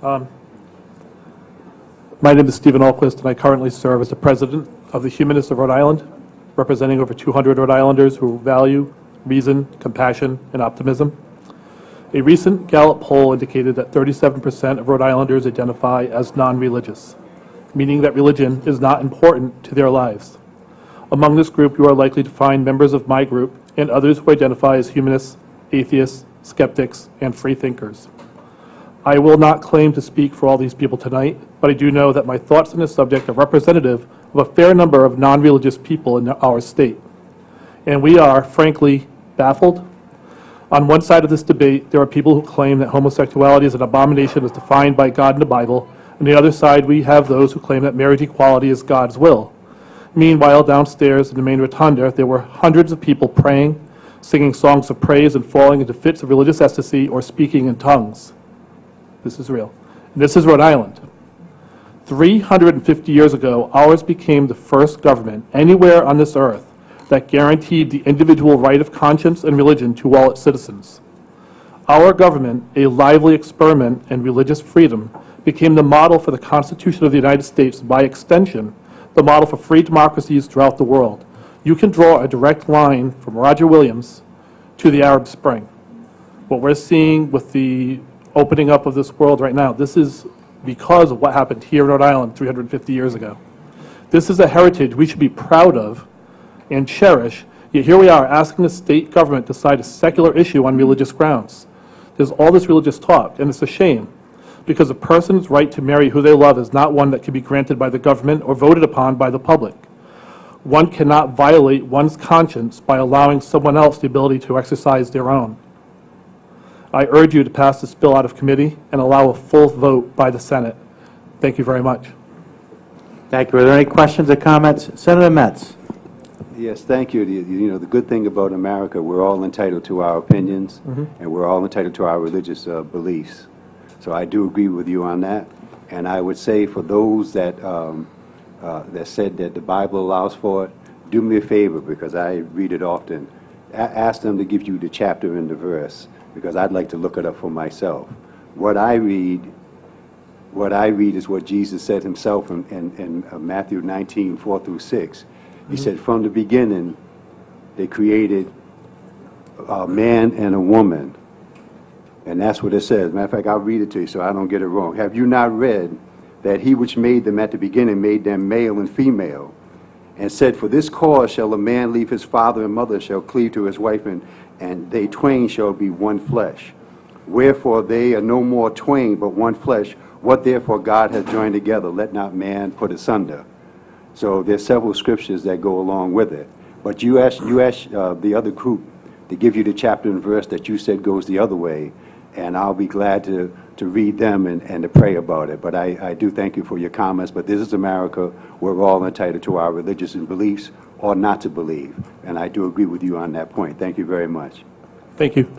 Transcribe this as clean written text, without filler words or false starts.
Sure. My name is Stephen Alquist, and I currently serve as the president of the Humanists of Rhode Island, representing over 200 Rhode Islanders who value reason, compassion, and optimism. A recent Gallup poll indicated that 37% of Rhode Islanders identify as non-religious, meaning that religion is not important to their lives. Among this group, you are likely to find members of my group and others who identify as humanists, atheists, skeptics, and freethinkers. I will not claim to speak for all these people tonight, but I do know that my thoughts on this subject are representative of a fair number of non-religious people in our state. And we are, frankly, baffled. On one side of this debate, there are people who claim that homosexuality is an abomination as defined by God in the Bible. On the other side, we have those who claim that marriage equality is God's will. Meanwhile, downstairs in the main rotunda, there were hundreds of people praying, singing songs of praise, and falling into fits of religious ecstasy or speaking in tongues. This is real. And this is Rhode Island. 350 years ago, ours became the first government anywhere on this earth that guaranteed the individual right of conscience and religion to all its citizens. Our government, a lively experiment in religious freedom, became the model for the Constitution of the United States, by extension, the model for free democracies throughout the world. You can draw a direct line from Roger Williams to the Arab Spring. What we're seeing with the opening up of this world right now, this is because of what happened here in Rhode Island 350 years ago. This is a heritage we should be proud of and cherish, yet here we are asking the state government to decide a secular issue on religious grounds. There's all this religious talk, and it's a shame, because a person's right to marry who they love is not one that can be granted by the government or voted upon by the public. One cannot violate one's conscience by allowing someone else the ability to exercise their own. I urge you to pass this bill out of committee and allow a full vote by the Senate. Thank you very much. Thank you. Are there any questions or comments? Senator Metz. Yes, thank you. The good thing about America, we're all entitled to our opinions, and we're all entitled to our religious beliefs. So I do agree with you on that. And I would say for those that that said that the Bible allows for it, do me a favor, because I read it often. Ask them to give you the chapter and the verse, because I'd like to look it up for myself. What I read is what Jesus said himself in Matthew 19:4-6. He said, from the beginning, they created a man and a woman. And that's what it says. Matter of fact, I'll read it to you so I don't get it wrong. Have you not read that he which made them at the beginning made them male and female, and said, for this cause shall a man leave his father and mother, shall cleave to his wife, and they twain shall be one flesh. Wherefore they are no more twain, but one flesh. What therefore God hath joined together, let not man put asunder. So there's several scriptures that go along with it. But you asked the other group to give you the chapter and verse that you said goes the other way, and I'll be glad to read them and to pray about it. But I do thank you for your comments. But this is America. We're all entitled to our religious beliefs or not to believe. And I do agree with you on that point. Thank you very much. Thank you.